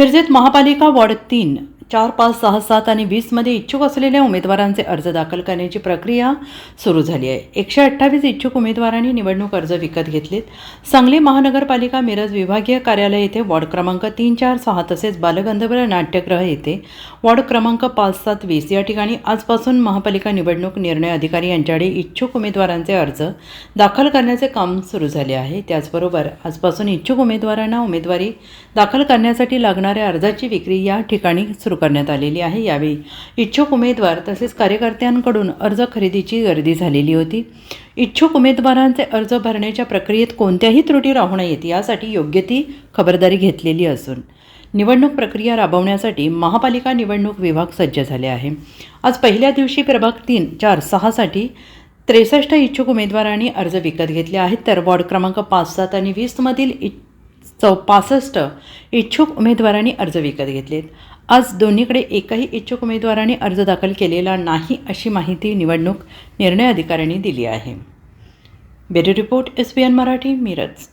मिरजेत महापालिका वॉर्ड 3, 4, 5, 6, 7 आणि 20 मध्ये इच्छुक असलेल्या उमेदवारांचे अर्ज दाखल करण्याची प्रक्रिया सुरू झाली आहे. 128 इच्छुक उमेदवारांनी निवडणूक अर्ज विकत घेतलेत. सांगली महानगरपालिका मिरज विभागीय कार्यालय येथे वॉर्ड क्रमांक 3, 4, 6 तसेच बालगंधर्व नाट्यगृह येथे वॉर्ड क्रमांक 5, 7, 20 या ठिकाणी आजपासून महापालिका निवडणूक निर्णय अधिकारी यांच्याकडे इच्छुक उमेदवारांचे अर्ज दाखल करण्याचे काम सुरू झाले आहे. त्याचबरोबर आजपासून इच्छुक उमेदवारांना उमेदवारी दाखल करण्यासाठी लागणाऱ्या अर्जाची विक्री या ठिकाणी सुरू करण्यात आलेली आहे. यावेळी इच्छुक उमेदवार तसेच कार्यकर्त्यांकडून अर्ज खरेदीची गर्दी झालेली होती. इच्छुक उमेदवारांचे अर्ज भरण्याच्या प्रक्रियेत कोणत्याही त्रुटी राहू नयेत यासाठी योग्य ती खबरदारी घेतलेली असून निवडणूक प्रक्रिया राबवण्यासाठी महापालिका निवडणूक विभाग सज्ज झाले आहे. आज पहिल्या दिवशी प्रभाग 3, 4, 6 साठी 63 इच्छुक उमेदवारांनी अर्ज विकत घेतले आहेत. तर वॉर्ड क्रमांक 5, 7 आणि 20 मधील 65 इच्छुक उमेदवारांनी अर्ज विकत घेतलेत. आज दोन्हीकडे एकही इच्छुक उमेदवारांनी अर्ज दाखल केलेला नाही अशी माहिती निवडणूक निर्णय अधिकाऱ्यांनी दिली आहे. Bureau report SBN Marathi, Miraj.